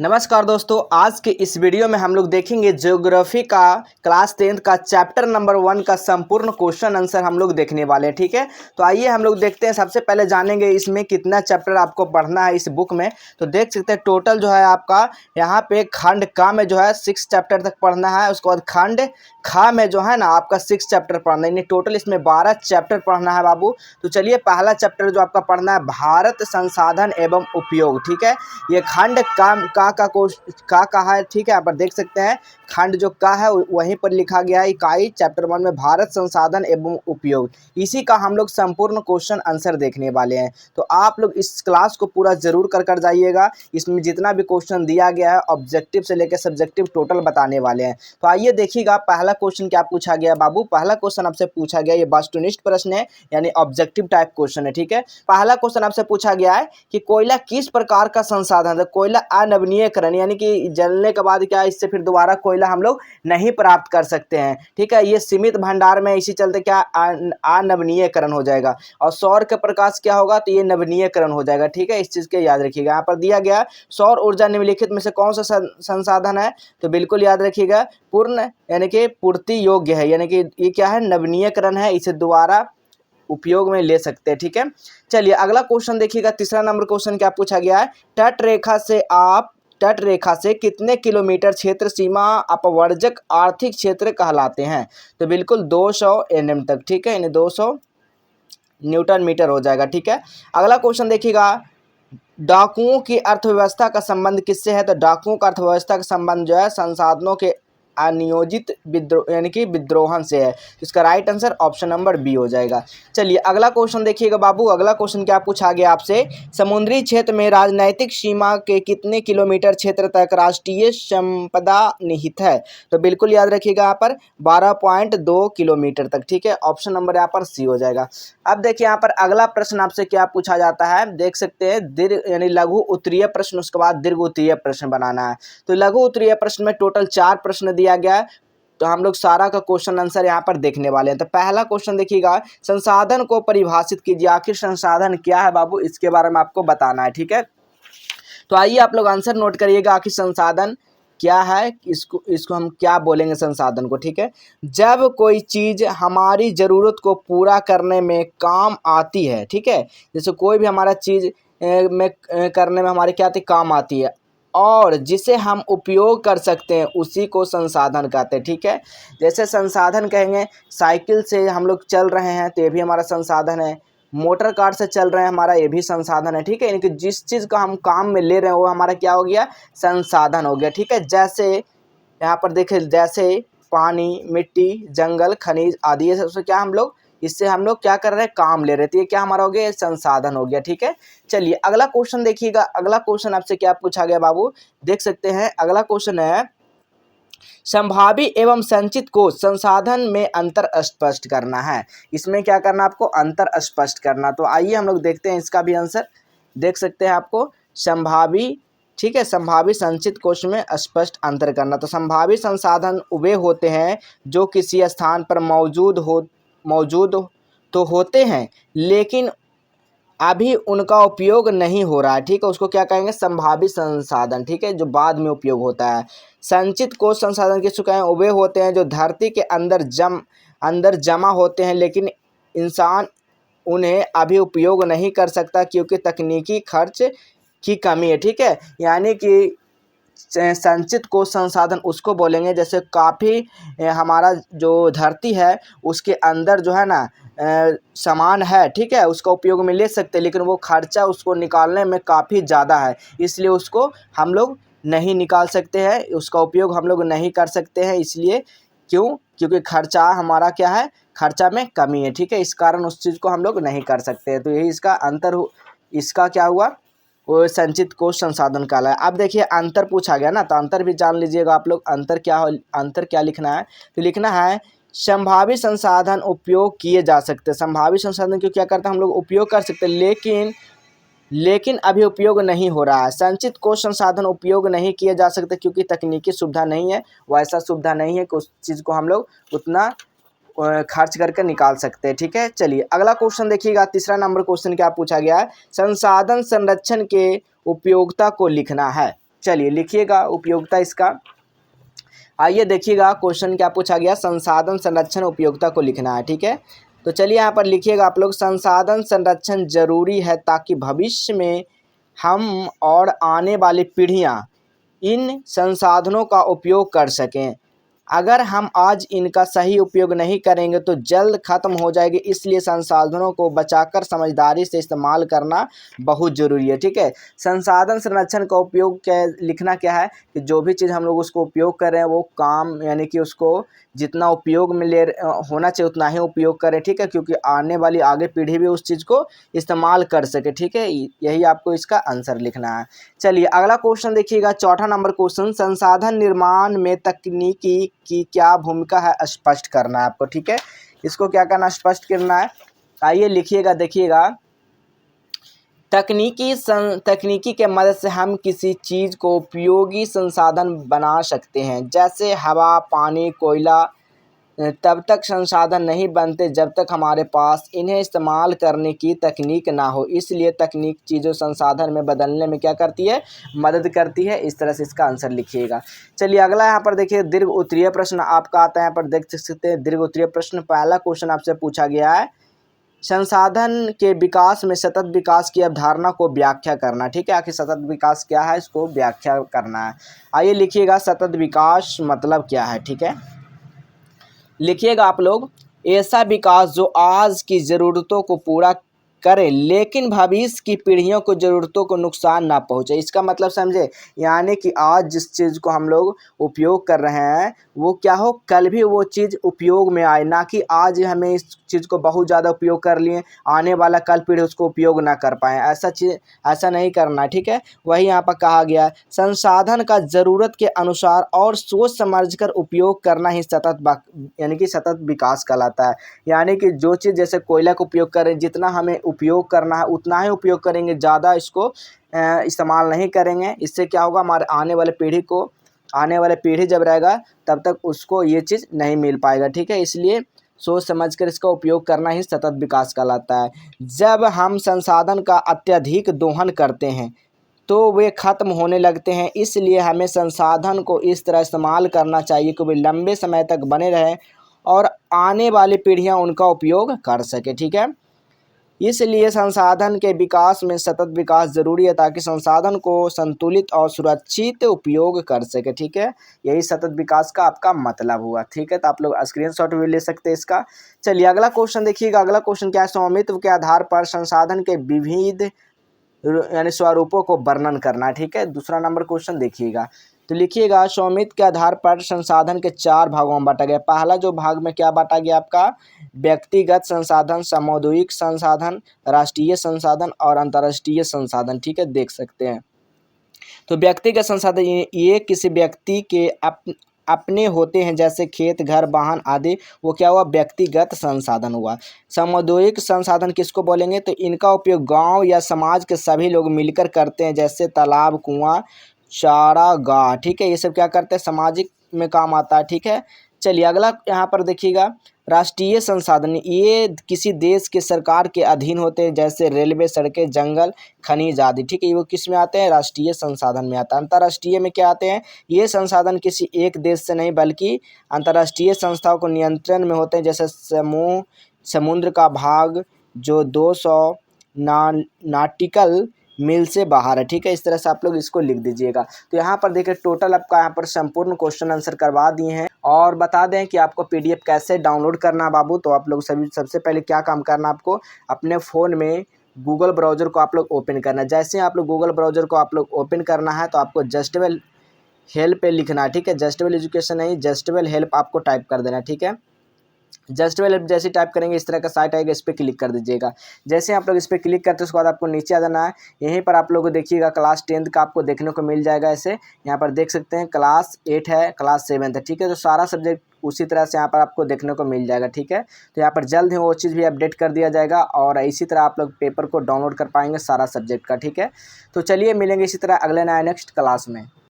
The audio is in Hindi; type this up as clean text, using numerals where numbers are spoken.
नमस्कार दोस्तों, आज के इस वीडियो में हम लोग देखेंगे ज्योग्राफी का क्लास 10th का चैप्टर नंबर 1 का संपूर्ण क्वेश्चन आंसर हम लोग देखने वाले हैं। ठीक है, तो आइए हम लोग देखते हैं। सबसे पहले जानेंगे इसमें कितना चैप्टर आपको पढ़ना है इस बुक में। तो देख सकते हैं टोटल जो है आपका यहाँ पे खंड का में जो है 6 चैप्टर तक पढ़ना है। उसके बाद खंड खा में जो है ना आपका 6 चैप्टर पढ़ना है, यानी टोटल इसमें 12 चैप्टर पढ़ना है बाबू। तो चलिए, पहला चैप्टर जो आपका पढ़ना है भारत संसाधन एवं उपयोग। ठीक है, ये खंड का है। ठीक है, यहाँ पर देख सकते हैं खंड जो का है वहीं पर लिखा गया है इकाई चैप्टर 1 में भारत संसाधन एवं उपयोग। इसी का हम लोग संपूर्ण क्वेश्चन आंसर देखने वाले हैं। तो आप लोग इस क्लास को पूरा जरूर कर जाइएगा। इसमें जितना भी क्वेश्चन दिया गया है ऑब्जेक्टिव से लेकर सब्जेक्टिव टोटल बताने वाले हैं। तो आइए देखिएगा पहला क्वेश्चन क्या पूछा गया बाबू। पहला क्वेश्चन आपसे पूछा गया, ये वस्तुनिष्ठ प्रश्न है यानी ऑब्जेक्टिव टाइप क्वेश्चन है। ठीक है, पहला क्वेश्चन आपसे पूछा गया है कि कोयला किस प्रकार का संसाधन है। कोयला अनवीनीयकरण यानी कि जलने के बाद क्या इससे फिर दोबारा कोयला हम लोग नहीं प्राप्त कर सकते हैं। ठीक है, ये सीमित भंडार में, इसी चलते क्या अनवीनीयकरण हो जाएगा। और सौर के प्रकाश क्या होगा, तो ये नवीनीयकरण हो जाएगा। ठीक है, इस चीज के याद रखिएगा। यहाँ पर दिया गया सौर ऊर्जा निम्नलिखित में से कौन सा संसाधन है, तो बिल्कुल याद रखिएगा पूर्ण यानी कि पूर्ति योग्य है, यानी कि ये क्या है, नवीनीयकरण है, इसे दोबारा उपयोग में ले सकते हैं। ठीक है, चलिए अगला क्वेश्चन देखिएगा। तीसरा नंबर क्वेश्चन क्या पूछा गया है, तट रेखा से कितने किलोमीटर क्षेत्र सीमा अपवर्जक आर्थिक क्षेत्र कहलाते हैं। तो बिल्कुल 200 nm तक। ठीक है, यानी 200 न्यूटन मीटर हो जाएगा। ठीक है, अगला क्वेश्चन देखिएगा, डाकुओं की अर्थव्यवस्था का संबंध किससे है। तो डाकुओं का अर्थव्यवस्था का संबंध जो है संसाधनों के अनियोजित विद्रोह यानी कि विद्रोहन से है। इसका right answer option number B हो जाएगा। चलिए अगला क्वेश्चन देखिएगा बाबू। अगला क्वेश्चन क्या पूछा गया आपसे, समुद्री क्षेत्र में राजनैतिक सीमा के कितने किलोमीटर क्षेत्र तक राष्ट्रीय संपदा निहित है। तो बिल्कुल याद रखिएगा यहाँ पर 12.2 किलोमीटर तक। ठीक है, ऑप्शन नंबर यहाँ पर सी हो जाएगा। अब देखिए यहाँ पर अगला प्रश्न आपसे क्या पूछा जाता है, देख सकते हैं दीर्घ यानी लघु उत्तरीय प्रश्न, उसके बाद दीर्घ उत्तरीय प्रश्न बनाना है। तो लघु उत्तरीय प्रश्न में टोटल 4 प्रश्न दिया गया है। तो हम लोग सारा का क्वेश्चन आंसर यहाँ पर देखने वाले हैं। तो पहला क्वेश्चन देखिएगा, संसाधन को परिभाषित कीजिए। आखिर संसाधन क्या है बाबू, इसके बारे में आपको बताना है। ठीक है, तो आइए आप लोग आंसर नोट करिएगा। आखिर संसाधन क्या है, इसको हम क्या बोलेंगे संसाधन को। ठीक है, जब कोई चीज हमारी जरूरत को पूरा करने में काम आती है। ठीक है, जैसे कोई भी हमारा चीज में करने में हमारे क्या आती, काम आती है, और जिसे हम उपयोग कर सकते हैं उसी को संसाधन कहते हैं। ठीक है, जैसे संसाधन कहेंगे, साइकिल से हम लोग चल रहे हैं तो ये भी हमारा संसाधन है। मोटर कार से चल रहे हैं हमारा, ये भी संसाधन है। ठीक है, यानी कि जिस चीज़ का हम काम में ले रहे हैं वो हमारा क्या हो गया, संसाधन हो गया। ठीक है, जैसे यहाँ पर देखें, जैसे पानी, मिट्टी, जंगल, खनिज आदि, ये सबसे क्या हम लोग, इससे हम लोग क्या कर रहे हैं, काम ले रहे थे, ये क्या हमारा हो गया, संसाधन हो गया। ठीक है, चलिए अगला क्वेश्चन देखिएगा। अगला क्वेश्चन आपसे क्या पूछा गया बाबू, देख सकते हैं। अगला क्वेश्चन है, संभावी एवं संचित कोष संसाधन में अंतर स्पष्ट करना है। इसमें क्या करना, आपको अंतर स्पष्ट करना। तो आइए हम लोग देखते हैं इसका भी आंसर। देख सकते हैं आपको संभावी, ठीक है, संभावी संचित कोष में स्पष्ट अंतर करना। तो संभावी संसाधन वे होते हैं जो किसी स्थान पर मौजूद तो होते हैं लेकिन अभी उनका उपयोग नहीं हो रहा है। ठीक है, उसको क्या कहेंगे, संभावित संसाधन। ठीक है, जो बाद में उपयोग होता है। संचित कोष संसाधन किसको कहें, वे होते हैं जो धरती के अंदर जमा होते हैं लेकिन इंसान उन्हें अभी उपयोग नहीं कर सकता क्योंकि तकनीकी खर्च की कमी है। ठीक है, यानी कि संचित कोष संसाधन उसको बोलेंगे जैसे काफ़ी हमारा जो धरती है उसके अंदर जो है ना सामान है। ठीक है, उसका उपयोग में ले सकते हैं लेकिन वो खर्चा उसको निकालने में काफ़ी ज़्यादा है, इसलिए उसको हम लोग नहीं निकाल सकते हैं, उसका उपयोग हम लोग नहीं कर सकते हैं। इसलिए क्योंकि खर्चा हमारा क्या है, खर्चा में कमी है। ठीक है, इस कारण उस चीज़ को हम लोग नहीं कर सकते। तो यही इसका अंतर इसका क्या हुआ, वो संचित कोष संसाधन काला है। अब देखिए अंतर पूछा गया ना, तो अंतर भी जान लीजिएगा आप लोग। अंतर क्या लिखना है, तो लिखना है संभावित संसाधन उपयोग किए जा सकते हैं। संभावित संसाधन क्यों क्या करते हैं, हम लोग उपयोग कर सकते हैं लेकिन अभी उपयोग नहीं हो रहा है। संचित कोष संसाधन उपयोग नहीं किए जा सकते क्योंकि तकनीकी सुविधा नहीं है, वैसा सुविधा नहीं है कि उस चीज़ को हम लोग उतना खर्च करके निकाल सकते हैं। ठीक है, चलिए अगला क्वेश्चन देखिएगा। तीसरा नंबर क्वेश्चन क्या पूछा गया है, संसाधन संरक्षण के उपयोगिता को लिखना है। चलिए लिखिएगा उपयोगिता इसका। आइए देखिएगा क्वेश्चन क्या पूछा गया, संसाधन संरक्षण उपयोगिता को लिखना है, ठीक है। तो चलिए यहाँ पर लिखिएगा आप लोग, संसाधन संरक्षण जरूरी है ताकि भविष्य में हम और आने वाली पीढ़ियाँ इन संसाधनों का उपयोग कर सकें। अगर हम आज इनका सही उपयोग नहीं करेंगे तो जल्द ख़त्म हो जाएगी, इसलिए संसाधनों को बचाकर समझदारी से इस्तेमाल करना बहुत ज़रूरी है, ठीक है। संसाधन संरक्षण का उपयोग क्या लिखना क्या है कि जो भी चीज़ हम लोग उसको उपयोग कर रहे हैं वो काम यानी कि उसको जितना उपयोग में होना चाहिए उतना ही उपयोग करें, ठीक है, क्योंकि आने वाली आगे पीढ़ी भी उस चीज़ को इस्तेमाल कर सके, ठीक है। यही आपको इसका आंसर लिखना है। चलिए अगला क्वेश्चन देखिएगा, चौथा नंबर क्वेश्चन, संसाधन निर्माण में तकनीकी की क्या भूमिका है स्पष्ट करना है आपको, ठीक है। इसको क्या करना, स्पष्ट करना है। आइए लिखिएगा, देखिएगा, तकनीकी के मदद से हम किसी चीज़ को उपयोगी संसाधन बना सकते हैं, जैसे हवा, पानी, कोयला। तब तक संसाधन नहीं बनते जब तक हमारे पास इन्हें इस्तेमाल करने की तकनीक ना हो, इसलिए तकनीक चीज़ों संसाधन में बदलने में क्या करती है, मदद करती है। इस तरह से इसका आंसर लिखिएगा। चलिए अगला यहाँ पर देखिए, दीर्घ उत्तरीय प्रश्न आपका आता है, यहाँ पर देख सकते हैं दीर्घ उत्तरीय प्रश्न। पहला क्वेश्चन आपसे पूछा गया है, संसाधन के विकास में सतत विकास की अवधारणा को व्याख्या करना, ठीक है। आखिर सतत विकास क्या है, इसको व्याख्या करना है। आइए लिखिएगा, सतत विकास मतलब क्या है, ठीक है। लिखिएगा आप लोग, ऐसा विकास जो आज की ज़रूरतों को पूरा करे लेकिन भविष्य की पीढ़ियों को ज़रूरतों को नुकसान ना पहुँचे। इसका मतलब समझे, यानी कि आज जिस चीज़ को हम लोग उपयोग कर रहे हैं वो क्या हो, कल भी वो चीज़ उपयोग में आए, ना कि आज हमें इस चीज़ को बहुत ज़्यादा उपयोग कर लिए, आने वाला कल पीढ़ी उसको उपयोग ना कर पाएँ। ऐसा नहीं करना, ठीक है। वही यहाँ पर कहा गया, संसाधन का ज़रूरत के अनुसार और सोच समझ कर उपयोग करना ही यानी कि सतत विकास कहलाता है। यानी कि जो चीज़ जैसे कोयला का उपयोग करें, जितना हमें उपयोग करना है उतना ही उपयोग करेंगे, ज़्यादा इसको इस्तेमाल नहीं करेंगे। इससे क्या होगा, हमारे आने वाले पीढ़ी जब रहेगा तब तक उसको ये चीज़ नहीं मिल पाएगा, ठीक है। इसलिए सोच समझकर इसका उपयोग करना ही सतत विकास कहलाता है। जब हम संसाधन का अत्यधिक दोहन करते हैं तो वे ख़त्म होने लगते हैं, इसलिए हमें संसाधन को इस तरह इस्तेमाल करना चाहिए कि वे लंबे समय तक बने रहें और आने वाली पीढ़ियां उनका उपयोग कर सके, ठीक है। इसलिए संसाधन के विकास में सतत विकास ज़रूरी है ताकि संसाधन को संतुलित और सुरक्षित उपयोग कर सके, ठीक है। यही सतत विकास का आपका मतलब हुआ, ठीक है। तो आप लोग स्क्रीनशॉट भी ले सकते हैं इसका। चलिए अगला क्वेश्चन देखिएगा, अगला क्वेश्चन क्या है, स्वामित्व के आधार पर संसाधन के विविध यानी स्वरूपों को वर्णन करना, ठीक है। दूसरा नंबर क्वेश्चन देखिएगा, तो लिखिएगा, स्वामित्व के आधार पर संसाधन के 4 भागों में बांटा गया। पहला जो भाग में क्या बांटा गया आपका, व्यक्तिगत संसाधन, सामुदायिक संसाधन, राष्ट्रीय संसाधन और अंतर्राष्ट्रीय संसाधन, ठीक है, देख सकते हैं। तो व्यक्तिगत संसाधन ये किसी व्यक्ति के अपने होते हैं, जैसे खेत, घर, वाहन आदि, वो क्या हुआ, व्यक्तिगत संसाधन हुआ। सामुदायिक संसाधन किसको बोलेंगे, तो इनका उपयोग गांव या समाज के सभी लोग मिलकर करते हैं, जैसे तालाब, कुआं, चारागाह, ठीक है। ये सब क्या करते हैं, सामाजिक में काम आता है, ठीक है। चलिए अगला यहाँ पर देखिएगा, राष्ट्रीय संसाधन ये किसी देश के सरकार के अधीन होते हैं, जैसे रेलवे, सड़कें, जंगल, खनिज आदि, ठीक है। वो किस में आते हैं, राष्ट्रीय संसाधन में आता है। अंतर्राष्ट्रीय में क्या आते हैं, ये संसाधन किसी एक देश से नहीं बल्कि अंतर्राष्ट्रीय संस्थाओं को नियंत्रण में होते हैं, जैसे समुद्र का भाग जो 200 नॉटिकल मील से बाहर है, ठीक है। इस तरह से आप लोग इसको लिख दीजिएगा। तो यहाँ पर देखिए टोटल आपका यहाँ पर संपूर्ण क्वेश्चन आंसर करवा दिए हैं। और बता दें कि आपको पीडीएफ कैसे डाउनलोड करना है बाबू, तो आप लोग सबसे पहले क्या काम करना है, आपको अपने फ़ोन में गूगल ब्राउज़र को आप लोग ओपन करना है। जैसे आप लोग गूगल ब्राउज़र को आप लोग ओपन करना है तो आपको जस्टवेल हेल्प पे लिखना है, ठीक है। जस्टवेल एजुकेशन नहीं, जस्टवेल हेल्प आपको टाइप कर देना है, ठीक है। जस्टवेल हेल्प जैसे टाइप करेंगे इस तरह का साइट आएगा, इस पर क्लिक कर दीजिएगा। जैसे आप लोग इस पर क्लिक करते हैं उसके बाद आपको नीचे आ जाना है। यहीं पर आप लोग देखिएगा क्लास 10th का आपको देखने को मिल जाएगा। ऐसे यहाँ पर देख सकते हैं क्लास 8 है, क्लास 7 है, ठीक है। तो सारा सब्जेक्ट उसी तरह से यहाँ पर आपको देखने को मिल जाएगा, ठीक है। तो यहाँ पर जल्द ही वो चीज़ भी अपडेट कर दिया जाएगा और इसी तरह आप लोग पेपर को डाउनलोड कर पाएंगे सारा सब्जेक्ट का, ठीक है। तो चलिए मिलेंगे इसी तरह अगले नए नेक्स्ट क्लास में।